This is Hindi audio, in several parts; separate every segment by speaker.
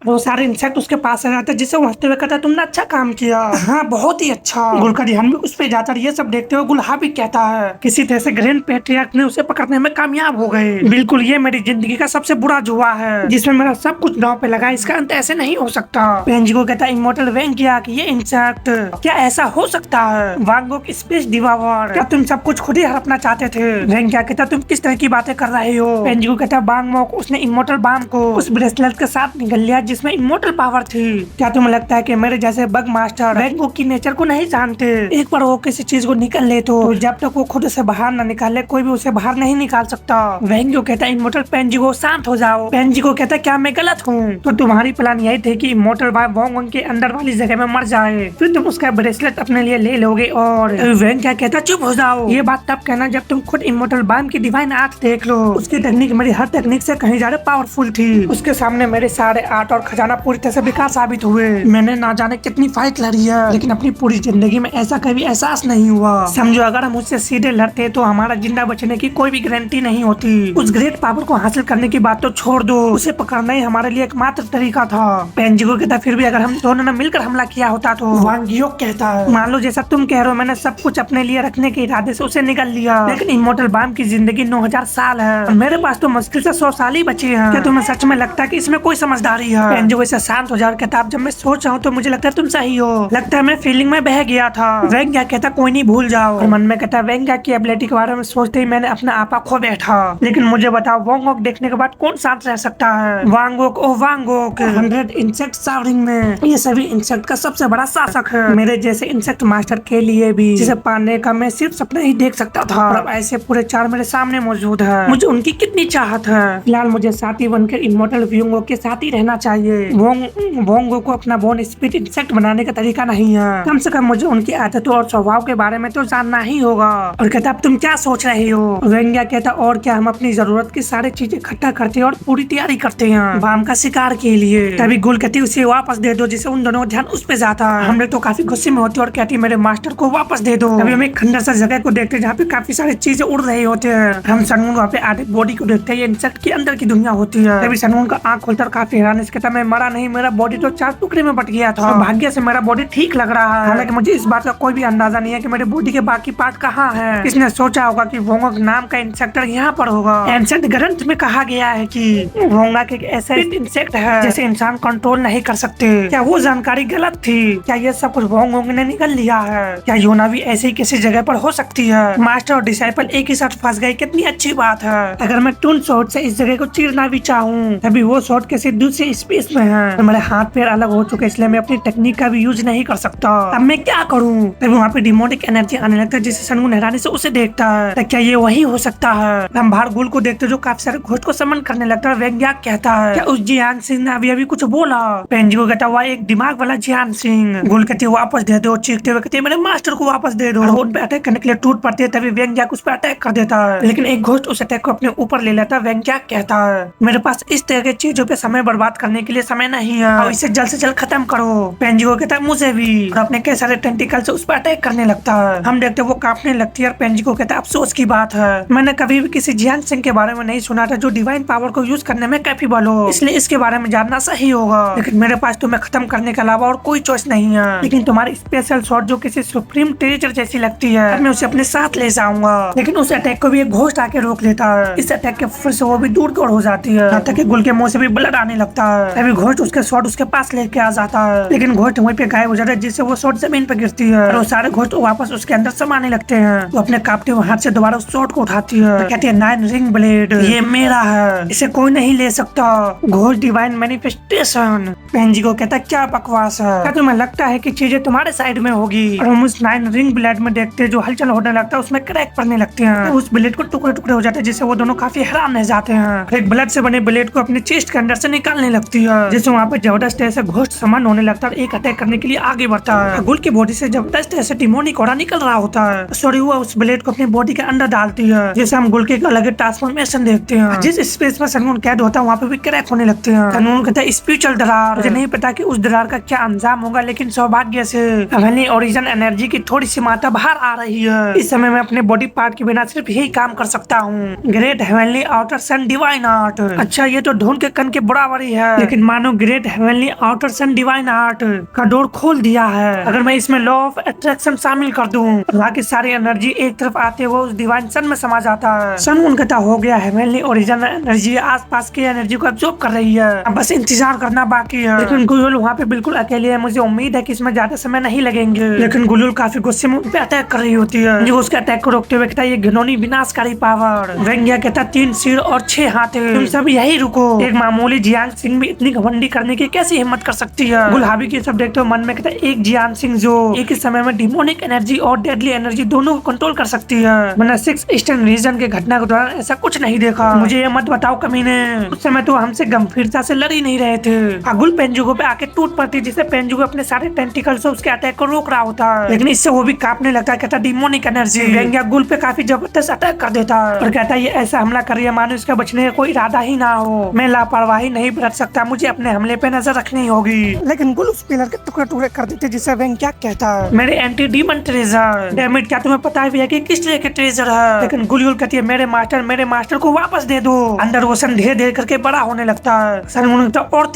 Speaker 1: वो सारे इंसेक्ट उसके पास आ जाते हैं, जिससे वो हंसते हुए कहता है तुमने अच्छा काम किया। हाँ बहुत ही अच्छा। गुल का ध्यान भी उस पे जाता है। ये सब देखते हुए गुल हाँ भी कहता है किसी तरह से ग्रैंड पैट्रियार्क ने उसे पकड़ने में कामयाब हो गए। बिल्कुल ये मेरी जिंदगी का सबसे बुरा जुआ है जिसमें मेरा सब कुछ दांव पे लगा। इसका अंत ऐसे नहीं हो सकता। पेंजिको कहता है इमोर्टल वेंगियाक ये इंसेक्ट क्या ऐसा हो सकता है? वांगोक स्पेस डिवावर क्या तुम सब कुछ खुद ही हड़पना चाहते थे? वेंगियाक कहता तुम किस तरह की बातें कर रहे हो? पेंजिको कहता है वांगमोक उसने इमोर्टल बाम को उस ब्रेसलेट के साथ निकल लिया जिसमें इमोर्टल पावर थी। क्या तुम्हें लगता है कि मेरे जैसे बग मास्टर वेंगोक की नेचर को नहीं जानते? एक बार वो किसी चीज को निकल ले तो जब तक वो खुद से बाहर न निकाले कोई भी उसे बाहर नहीं निकाल सकता। वेंगियो कहता है इमोर्टल पेंजिको शांत हो जाओ। पेंजिको कहता है क्या मैं गलत हूँ? तो तुम्हारी प्लान यही थी कि इमोर्टल वांगोक के अंदर वाली जगह में मर जाए, फिर तुम उसका ब्रेसलेट अपने लिए ले लोगे। और वेंग क्या कहता चुप हो जाओ। ये बात तब कहना जब तुम खुद इमोर्टल बाम की डिवाइन आर्ट देख लो। उसकी टेक्निक मेरी हर टेक्निक से कहीं ज्यादा पावरफुल थी। उसके सामने मेरे सारे आर्ट और खजाना पूरी तरह से बेकार साबित हुए। मैंने ना जाने कितनी फाइट लड़ी है लेकिन अपनी पूरी जिंदगी में ऐसा कभी एहसास नहीं हुआ। समझो अगर हम उससे सीधे लड़ते तो हमारा जिंदा बचने की कोई भी गारंटी नहीं होती। उस ग्रेट पावर को हासिल करने की बात तो छोड़ दो, उसे पकड़ना ही हमारे लिए एकमात्र तरीका था। पेंजिको कहता फिर भी अगर हम दोनों ने मिलकर हमला किया होता तो। वांगियो कहता है मान लो जैसा तुम कह रहे हो मैंने सब कुछ अपने लिए रखने के इरादे से उसे निकल लिया, लेकिन इमोर्टल बाम की जिंदगी 9000 साल है और मेरे पास तो मुश्किल से 100 साल ही बचे हैं। क्या तुम्हें सच में लगता है कि इसमें कोई समझदारी है? पेंजिको ऐसे शांत हो जाओ कहता जब मैं सोच रहा हूँ तो मुझे लगता है तुम सही हो। लगता है मैं फीलिंग में बह गया था। वेंगिया कहता कोई नहीं भूल जाओ। और मन में कहता वेंगिया की एबिलिटी के बारे में सोचते ही मैंने अपना आपा खो बैठा। लेकिन मुझे बताओ वांगोक देखने के बाद कौन शांत रह सकता है? वांगोक ओ वांगोक 100 इंसेक्ट सावरिंग में ये सभी इंसेक्ट का सबसे बड़ा शासक है। मेरे जैसे इंसेक्ट मास्टर के लिए भी जिसे पाने का मैं सिर्फ सपना ही देख सकता था और अब ऐसे पूरे 4 मेरे सामने मौजूद है। मुझे उनकी कितनी चाहत है। फिलहाल मुझे साथी बनकर इमोर्टल वांगोक के साथ ही रहना चाहिए। वांगोक को अपना बोन स्पिट इंसेक्ट बनाने का तरीका नहीं है। कम से कम मुझे उनकी आदतों और स्वभाव के बारे में तो जानना ही होगा। और कहता अब तुम क्या सोच रहे हो? वेंगिया कहता और क्या हम अपनी जरूरत की सारी चीजें इकट्ठा करते हैं और पूरी तैयारी करते हैं बाम का शिकार के लिए। तभी गुल कहती उसे वापस दे दो जिससे उन दोनों का ध्यान उस पे जाता है। हम लोग तो काफी गुस्से में होते और कहती मेरे मास्टर को वापस दे दो। तभी हम एक खंडर सा जगह को देखते जहाँ पे काफी सारी चीजें उड़ रही होते हैं। हम सनमून वहाँ पे आधे बॉडी को देखते हैं। ये इंसेक्ट के अंदर की दुनिया होती है। तभी सनमून का आंख खोलता और काफी हैरान कहता मैं मरा नहीं, मेरा बॉडी तो 4 टुकड़े में बट गया था। भाग्य से मेरा बॉडी ठीक लग रहा है। हालांकि मुझे इस बात का कोई भी अंदाजा नहीं है कि मेरे बॉडी के बाकी पार्ट कहाँ हैं। इसने सोचा होगा कि वांगोक नाम का इंसेक्टर यहाँ पर होगा। एंशिएंट ग्रंथ में कहा गया है कि वांगोक एक ऐसा इंसेक्ट है जिसे इंसान कंट्रोल नहीं कर सकते। क्या वो जानकारी गलत थी? क्या ये सब कुछ वांगोक ने निकल लिया है? क्या योना भी ऐसी किसी जगह पर हो सकती है? मास्टर और डिसाइपल एक ही साथ फंस गए, कितनी अच्छी बात है। अगर मैं टून शॉट से इस जगह को चीरना भी चाहूँ तभी वो शॉट किसी दूसरे स्पेस में है तो मेरे हाथ पैर अलग हो चुके इसलिए मैं अपनी टेक्निक का भी यूज नहीं कर सकता। अब मैं क्या करूँ? तभी वहाँ पे डिमोनिक एनर्जी आने लगता है जिससे सनमून हैरानी से उसे देखता है। तो क्या ये वही हो सकता है? हम बाहर गुल को देखते जो काफी सारे घोस्ट को समन करने लगता है। वेंगिया कहता है क्या उस जियान सिंह ने अभी कुछ बोला? पेंजिको कहता हुआ एक दिमाग वाला जियान सिंह। गुल कहती वापस दे दो। चीखते हुए कहती मेरे मास्टर को वापस दे दो। उन पे अटैक करने के लिए टूट पड़ती है तभी वेंगिया उस पर अटैक कर देता है लेकिन एक घोस्ट उस अटैक को अपने ऊपर ले लेता है। वेंगिया कहता है मेरे पास इस तरह की चीजों पे समय बर्बाद करने के लिए समय नहीं है और इसे जल्द से जल्द खत्म करो। पेंजिको कहता है मुझे भी और अपने कई सारे टेंटिकल से उस पर अटैक करने लगता है। हम देखते वो कांपने लगती है और पेंजिको कहता है अफसोस की बात है मैंने कभी भी किसी जियान सिंह के बारे में नहीं सुना था जो डिवाइन पावर को यूज करने में कैपेबल हो, इसलिए इसके बारे में जानना सही होगा। लेकिन मेरे पास तुम्हें खत्म करने के अलावा और कोई चॉइस नहीं है। लेकिन तुम्हारी स्पेशल शॉट जो किसी सुप्रीम ट्रेजर जैसी लगती है मैं उसे अपने साथ ले जाऊंगा। लेकिन उस अटैक को भी एक घोस्ट आके रोक लेता है। इस अटैक के फिर से वो भी दूर दूर हो जाती है यहाँ तक कि गुल के मुंह से भी ब्लड आने लगता है। तभी घोस्ट उसके शॉट उसके पास लेके आ जाता है लेकिन घोस्ट वहीं पे गायब हो जाता है जिससे वो शॉट जमीन पे गिरती है और वो सारे घोस्ट वापस उसके अंदर समाने लगते हैं। वो अपने कांपते हुए हाथ से दोबारा उस शॉट को उठाती है। कहती है 9 रिंग ब्लेड ये मेरा है, इसे कोई नहीं ले सकता। Ghost divine manifestation. पेंजिको कहता क्या बकवास है? क्या तुम्हें लगता है कि चीजें तुम्हारे साइड में होगी? और हम उस 9 रिंग ब्लेड में देखते जो हलचल होने लगता है उसमें क्रैक पड़ने लगते हैं। तो उस ब्लेड को टुकड़े टुकड़े हो जाते हैं जिससे वो दोनों काफी हैरान रह जाते हैं। एक ब्लड से बने ब्लेड को अपने चेस्ट के अंदर से निकालने लगती है जिससे वहाँ पे जबरदस्त ऐसे घोस्ट समान होने लगता है। एक अटैक करने के लिए आगे बढ़ता है। गुल की बॉडी से जबरदस्त ऐसे डिमोनिक ऑरा निकल रहा होता है। सॉरी हुआ उस ब्लेड को अपनी बॉडी के अंदर डालती है जिससे हम गुल के एक अलग ट्रांसफॉर्मेशन देखते हैं। जिस स्पेस में सनमून कैद होता है वहाँ पे भी क्रैक होने लगते हैं। सनमून कहता है स्पिरिचुअल दरार। मुझे नहीं पता कि उस दरार का क्या अंजाम होगा लेकिन सौभाग्य से हेवनली ओरिजिन एनर्जी की थोड़ी सी मात्रा बाहर आ रही है। इस समय मैं अपने बॉडी पार्ट के बिना सिर्फ यही काम कर सकता हूँ। ग्रेट हेवनली आउटर सन डिवाइन आर्ट। अच्छा ये तो ढूंढ के कन के बराबरी है लेकिन लेकिन मानो ग्रेट हेवनली आउटर सन डिवाइन आर्ट का डोर खोल दिया है। अगर मैं इसमें लॉ ऑफ अट्रैक्शन शामिल कर दूं, वहाँ की सारी एनर्जी एक तरफ आते हुए उस डिवाइन सन में समा जाता है। सन उनका हो गया हेवनली ओरिजिनल एनर्जी आसपास की एनर्जी को एब्जॉर्ब कर रही है। अब बस इंतजार करना बाकी है। लेकिन गुलुल वहाँ पे बिल्कुल अकेले है। मुझे उम्मीद है कि इसमें ज्यादा समय नहीं लगेंगे। लेकिन गुलुल काफी गुस्से में उन पे अटैक कर रही होती है। जो उसके अटैक को रोकते हुए कहता है ये घिनौनी विनाशकारी पावर। वेंग्या कहता 3 सिर और 6 हाथ है, तुम सब यही रुको। एक मामूली जियांग सिंह भी इतनी घमंडी करने की कैसी हिम्मत कर सकती है। गुलहाबी की सब देखते हुए मन में कहता है एक जियांग सिंह जो एक ही समय में डिमोनिक एनर्जी और डेडली एनर्जी दोनों को कंट्रोल कर सकती है। मैंने 6 ईस्टर्न रीजन के घटना के दौरान ऐसा कुछ नहीं देखा। मुझे ये मत बताओ कमीने, उस समय तो हमसे गंभीरता से लड़ ही नहीं रहे थे। अगुल पेंजुगो पे आके टूट पड़ती, जिससे पेंजुगो अपने सारे टेंटिकल से उसके अटैक को रोक रहा होता है। लेकिन इससे वो भी कांपने लगता है। कहता डिमोनिक एनर्जी। वेंग्या गुल पे काफी जबरदस्त अटैक कर देता है और कहता है ये ऐसा हमला कर रही है मानो इसका बचने का कोई इरादा ही ना हो। मैं लापरवाही नहीं बरत सकता, मुझे अपने हमले पे नजर रखनी होगी। लेकिन गुल उस पिलर के टुकड़े टुकड़े कर देते, जिससे वेंग्या कहता है मेरे एंटी डीमन ट्रेजर। डैमिट, क्या तुम्हें पता भी है कि किस तरह के ट्रेजर है? लेकिन गुल कहती है मेरे मास्टर को वापस दे दो। अंदर वो सन धीरे धीरे करके बड़ा होने लगता है। सन और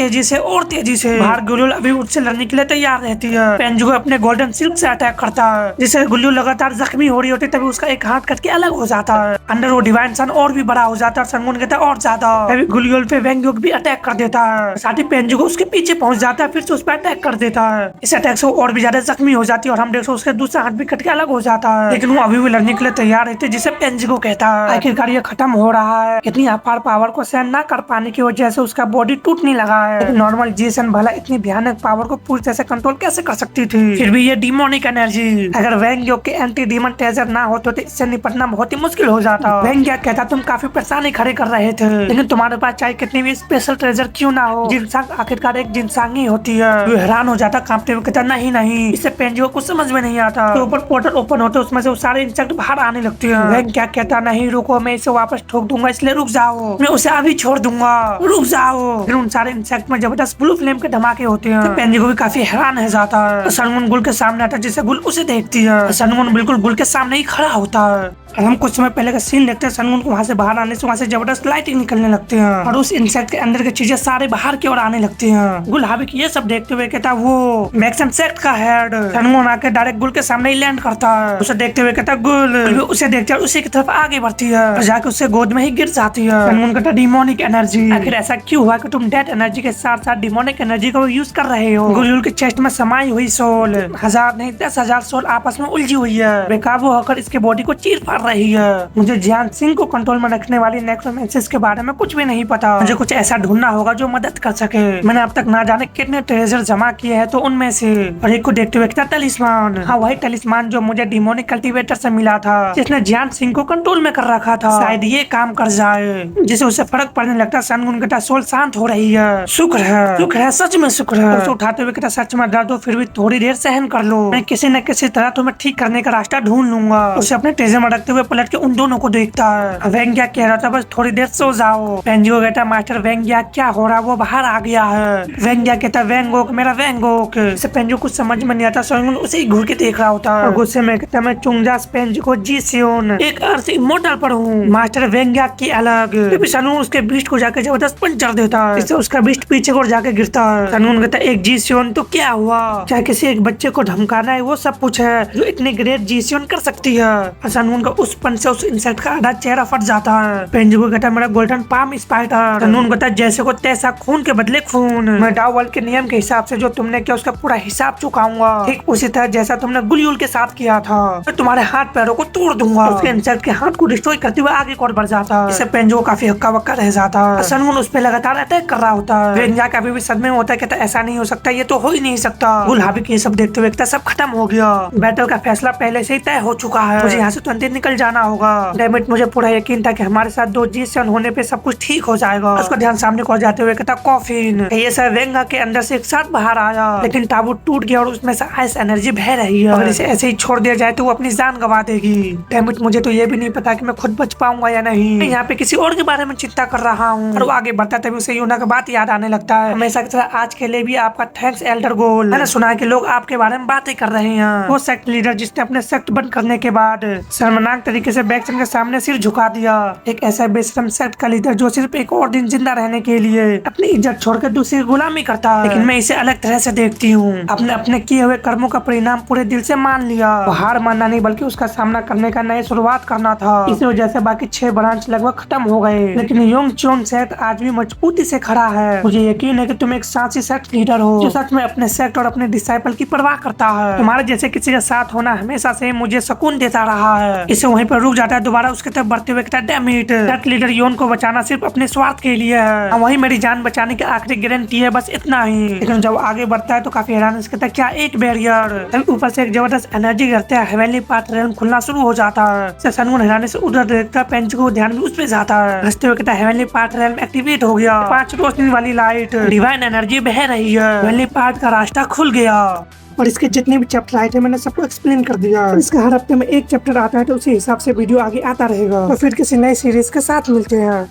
Speaker 1: तेजी से बाहर गुलुल अभी उससे लड़ने के लिए तैयार रहती है। पेंजुगो अपने गोल्डन सिल्क से अटैक करता है, जिससे गुलुल लगातार जख्मी हो रही होती है। तभी उसका एक हाथ कट के अलग हो जाता है। अंदर वो डिवाइन सन और भी बड़ा हो जाता है। सनगुन कहता है और ज्यादा। तभी गुलुल पे वेंग्योक भी अटैक कर देता है। साथ ही पेंजुगो उसके पीछे पहुंच जाता है, फिर से उस पर अटैक कर देता है। इस अटैक से और भी ज्यादा जख्मी हो जाती है और हम देखते उसके दूसरा हाथ भी कट के अलग हो जाता है। लेकिन वो अभी भी लड़ने के लिए तैयार रहती है, जिसे पेंजुगो कहता है आखिरकार ये खत्म हो रहा है। इतनी अपार पावर को सहन न कर पाने की वजह से उसका बॉडी टूटने लगा है। नॉर्मल जीसन भला इतनी भयानक पावर को पूरी तरह से कंट्रोल कैसे कर सकती थी? फिर भी ये डिमोनिक एनर्जी, अगर वेंग्यो के एंटी डीमन ट्रेजर ना हो तो इससे निपटना बहुत ही मुश्किल हो जाता। वेंग्या कहता तुम काफी परेशानी खड़े कर रहे थे, लेकिन तुम्हारे पास चाहे कितनी भी स्पेशल ट्रेजर क्यों ना हो, जिनसांग आखिरकार एक जिनसांग ही होती है। वो हैरान हो जाता कांपते हुए कहता नहीं, इससे पेंजियो को समझ में नहीं आता। तो ऊपर पोर्टल ओपन होते उसमें से वो सारे इंसेक्ट बाहर आने लगते हैं। वेंग्या कहता नहीं रुको, मैं इसे वापस ठोक दूंगा, इसलिए रुक जाओ, मैं उसे अभी छोड़ दूंगा, रुक जाओ। फिर उन सारे इंसेक्ट में जबरदस्त ब्लू फ्लेम के धमाके होते हैं। तो पेंजियो भी काफी हैरान है जाता है। सनगुन गुल के सामने आता है, जिससे गुल उसे देखती है। सनगुन बिल्कुल गुल के सामने ही खड़ा होता है। हम कुछ समय पहले का सीन देखते हैं। सनगुन को वहाँ से बाहर आने से वहाँ से जबरदस्त लाइटिंग निकलने लगते हैं और उस इंसेक्ट के अंदर की चीजें सारे बाहर की ओर आने लगती हैं। गुल हाबिक ये सब देखते हुए कहता वो मैक्सन सेक्ट का हेड। सनगुन आके डायरेक्ट गुल के सामने ही लैंड करता है। उसे देखते हुए कहता गुल उसे देखते उसी की तरफ आगे बढ़ती है और जाके उससे गोद में ही गिर जाती है। सनगुन कहता डिमोनिक एनर्जी, आखिर ऐसा क्यों हुआ कि तुम डेड एनर्जी के साथ साथ डिमोनिक एनर्जी को यूज कर रहे हो? गुल के चेस्ट में समाई हुई सोल 1000 नहीं 10,000 सोल आपस में उलझी हुई है, बेकाबू होकर इसके बॉडी को चीर फाड़ रही है। मुझे जियांग सिंह को कंट्रोल में रखने वाली नेक्रोमेंसिस के बारे में कुछ भी नहीं पता। मुझे कुछ ऐसा ढूंढना होगा जो मदद कर सके। मैंने अब तक ना जाने कितने ट्रेजर जमा किए हैं, तो उनमें से और एक को देखते हुए टलिस्मान, हाँ वही टलिस्मान जो मुझे डिमोनिक कल्टीवेटर से मिला था, जिसने जियांग सिंह को कंट्रोल में कर रखा था। शायद ये काम कर जाए, जिसे उसे फर्क पड़ने लगता। सनगुन कहता सोल शांत हो रही है, शुक्र है सच में शुक्र है। उसे उठाते हुए कहता सच में दर्द हो फिर भी थोड़ी देर सहन कर लो, मैं किसी न किसी तरह तुम्हें ठीक करने का रास्ता ढूंढ लूंगा। उसे अपने ट्रेजर में रखते हुए पलट के उन दोनों को देखता है। वेंग्या कह रहा था बस थोड़ी देर सो जाओ। पेंजियो कहता मास्टर वेंग्या क्या हो रहा, वो बाहर आ गया है। वेंग्या कहता वेंगोक मेरा वेंगोक। इसे पेंजियो कुछ समझ में नहीं आता। सनगुन उसे ही घूर के देख रहा होता है और गुस्से में कहता मैं चुंगजास पेंजियो जी सियोन एक अर्थ इमोर्टल पर हूँ, मास्टर वेंग्या की अलग। सनगुन उसके बीस्ट को जाके जबरदस्त पंचर देता है, इससे उसका बीस्ट पीछे को जाके गिरता है। सनगुन कहता एक जी सियोन तो क्या हुआ, चाहे किसी एक बच्चे को धमकाना है वो सब कुछ है जो इतनी ग्रेट जी सियोन कर सकती है। सनगुन का उस पन से उस इंसेक्ट का आधा चेहरा फट जाता है। पेंजियो कहता मेरा गोल्डन पाम स्पाइडर। सनगुन कहता जैसे को तैसा खून के बदले खून, मैं डाउ वर्ल्ड के नियम के हिसाब से जो तुमने किया उसका पूरा हिसाब चुकाऊंगा, ठीक उसी तरह जैसा तुमने गुलयुल के साथ किया था। मैं तुम्हारे हाथ पैरों को तोड़ दूंगा। उसके इंसेक्ट के हाथ को डिस्ट्रॉय करते हुए आगे और बढ़ जाता है। इससे पेंजियो काफी हक्का बक्का रह जाता है। सनगुन उस पर लगातार अटैक कर रहा होता है। वेंग्या कभी भी सदमे में होता है, कहता ऐसा नहीं हो सकता, ये तो हो ही नहीं सकता। गुलहाबिक ये सब देखते हुए सब खत्म हो गया, बैटल का फैसला पहले से ही तय हो चुका है, मुझे यहाँ से तुरंत निकल जाना होगा। डैमिट मुझे पूरा यकीन था कि हमारे साथ 2 जीसन होने पे सब कुछ ठीक हो जाएगा। उसका ध्यान सामने को जाते हुए कहता कॉफिन। ये सब वेंगा के अंदर से एक साथ बाहर आया, लेकिन ताबूत टूट गया और उसमें से आइस एनर्जी बह रही है। अगर इसे ऐसे ही छोड़ दिया जाए तो वो अपनी जान गवा देगी। डैमिट मुझे तो ये भी नहीं पता कि मैं खुद बच पाऊंगा या नहीं। मैं यहाँ पे किसी और के बारे में चिंता कर रहा हूँ। और वो आगे बढ़ता तभी उसे यूना की बात याद आने लगता है। हमेशा की तरह आज के लिए भी आपका थैंक्स एल्डर गोल। मैंने सुना है कि लोग आपके बारे में बातें कर रहे हैं। वो सेक्ट लीडर जिसने अपने सेक्ट बंद करने के बाद शर्मनाक तरीके से बैक्सन के सामने सिर झुका दिया। एक ऐसा बेशरम सेक्ट का लीडर जो सिर्फ एक और दिन जिंदा रहने के लिए अपनी अपनी इज्जत छोड़कर दूसरी की गुलामी करता है, लेकिन मैं इसे अलग तरह से देखती हूँ। अपने अपने किए हुए कर्मों का परिणाम पूरे दिल से मान लिया। हार मानना नहीं बल्कि उसका सामना करने का नई शुरुआत करना था। इस वजह से बाकी 6 ब्रांच लगभग खत्म हो गए, लेकिन योंग चोंग सेक्ट आज भी मजबूती से खड़ा है। मुझे यकीन है कि तुम एक साहसी सेक्ट लीडर हो जो सच में अपने सेक्ट और अपने डिसाइपल की परवाह करता है। तुम्हारे जैसे किसी के साथ होना हमेशा से मुझे सुकून देता रहा है। इसे वहीं पर रुक जाता है, दोबारा उसके तरफ बढ़ते हुए कहता है, डैम इट, सेक्ट लीडर योन को बचाना सिर्फ अपने स्वार्थ के लिए है। वही मेरी जान बचाने की आखिरी गारंटी है, बस इतना ही। लेकिन जब आगे बढ़ता है तो काफी हैरान कहता है, क्या एक बैरियर। ऊपर से एक जबरदस्त एनर्जी करते हैं, हेवेनली पाथ रेलम खुलना शुरू हो जाता है। सनगुन हैरानी से उधर देखता है, पेंच को ध्यान भी उस पे जाता है। हंसते हुए कहता है, हेवेनली पाथ रेलम एक्टिवेट हो गया। 5 रोशनी वाली लाइट, डिवाइन एनर्जी बह रही है। हेवेनली पाथ का रास्ता खुल गया। और इसके जितने भी चैप्टर आए थे मैंने सबको एक्सप्लेन कर दिया। इसका हर हफ्ते में एक चैप्टर आता है, तो उसी हिसाब से वीडियो आगे आता रहेगा। तो फिर किसी नई सीरीज के साथ मिलते हैं।